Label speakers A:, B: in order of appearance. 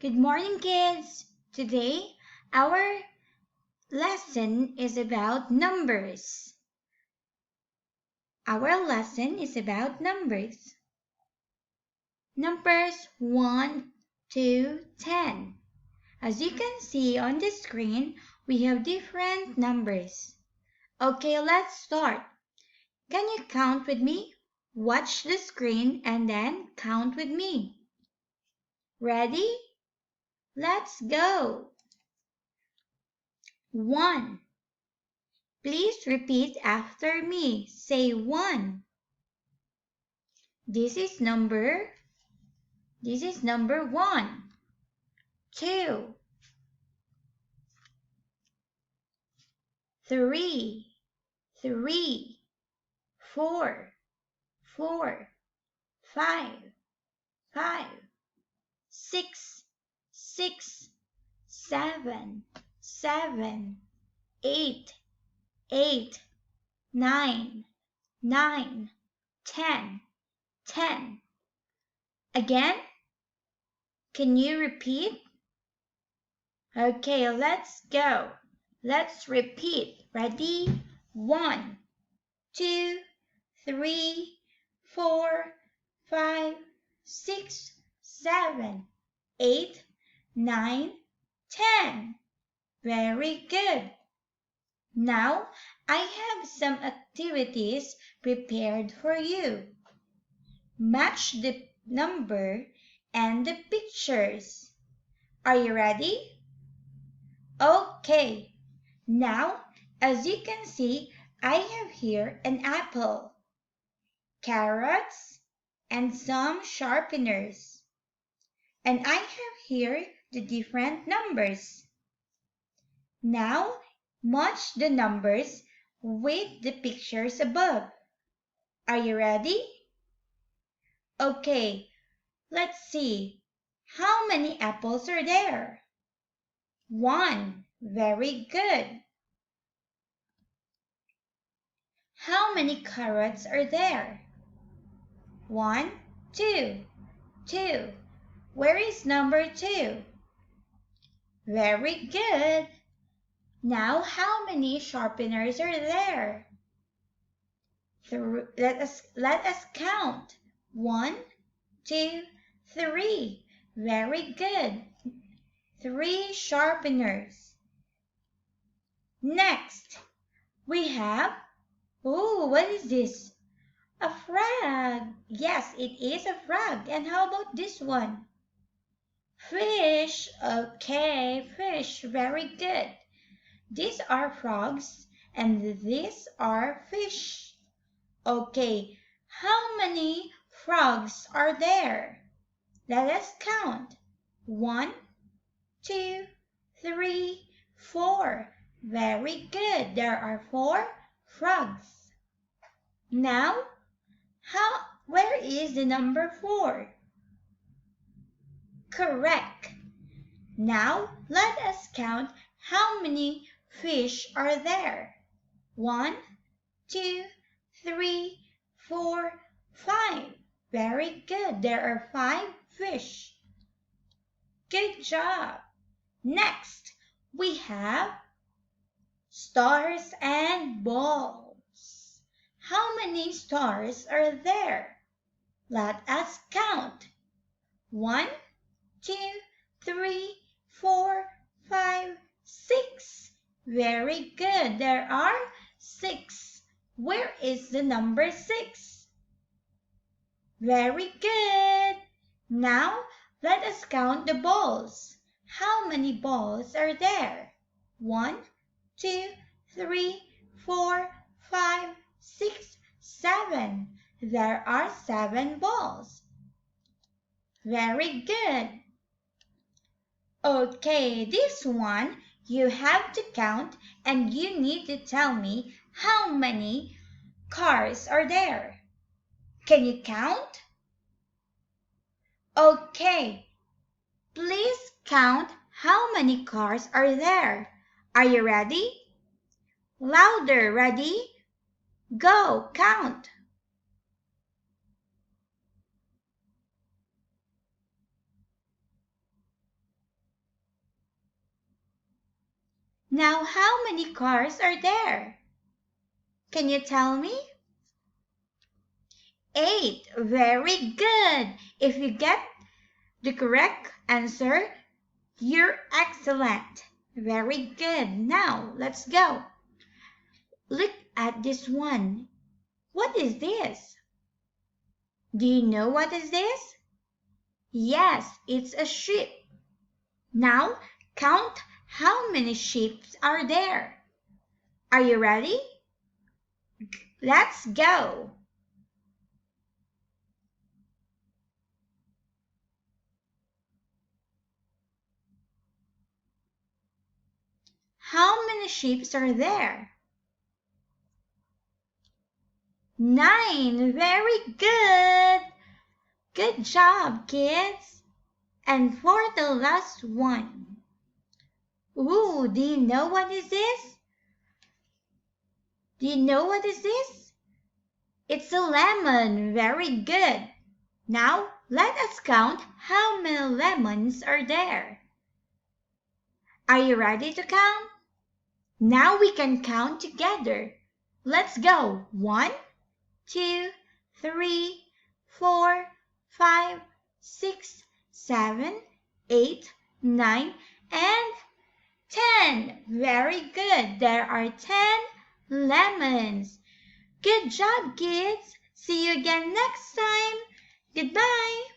A: Good morning, kids. Today, our lesson is about numbers. Our lesson is about numbers. Numbers 1 to 10. As you can see on the screen, we have different numbers. Okay, let's start. Can you count with me? Watch the screen and then count with me. Ready? Let's go. 1. Please repeat after me. Say 1. This is number 1. 2. 3. 4. 5. 6. 7. 8. 9. 10. Again, can you repeat? Okay, let's go. Let's repeat. Ready? 1, 2, 3, 4, 5, 6, 7, 8, 9, 10. Very good. Now, I have some activities prepared for you. Match the number and the pictures. Are you ready? Okay. Now, as you can see, I have here an apple, carrots, and some sharpeners. And I have here the different numbers. Now, match the numbers with the pictures above. Are you ready? Okay, let's see. How many apples are there? 1. Very good. How many carrots are there? 1, 2. 2. Where is number 2? Very good. Now, how many sharpeners are there? Let us count. 1, 2, 3. Very good. 3 sharpeners. Next, we have, what is this? A frog. Yes, it is a frog. And how about this one? Fish. Okay, fish. Very good. These are frogs and these are fish. Okay, how many frogs are there? Let us count. 1, 2, 3, 4. Very good. There are 4 frogs. Now, where is the number 4? Correct. Now, let us count how many fish are there. 1, 2, 3, 4, 5. Very good. There are 5 fish. Good job. Next, we have stars and balls. How many stars are there? Let us count. 1, 2, 3, 4, 5, 6. Very good. There are 6. Where is the number 6? Very good. Now, let us count the balls. How many balls are there? 1, 2, 3, 4, 5, 6, 7. There are 7 balls. Very good. Okay, this one you have to count and you need to tell me how many cars are there. Can you count? Okay, please count how many cars are there. Are you ready? Louder, ready? Go, count. Now, how many cars are there? Can you tell me? 8. Very good. If you get the correct answer, you're excellent. Very good. Now, let's go. Look at this one. What is this? Do you know what is this? Yes, it's a sheep. Now, count how many sheep are there. Are you ready? Let's go. How many sheep are there? 9. Very good. Good job, kids. And for the last one. Ooh, do you know what is this? Do you know what is this? It's a lemon. Very good. Now, let us count how many lemons are there. Are you ready to count? Now we can count together. Let's go. 1, 2, 3, 4, 5, 6, 7, 8, 9, and 10. Very good. There are 10 lemons. Good job, kids. See you again next time. Goodbye.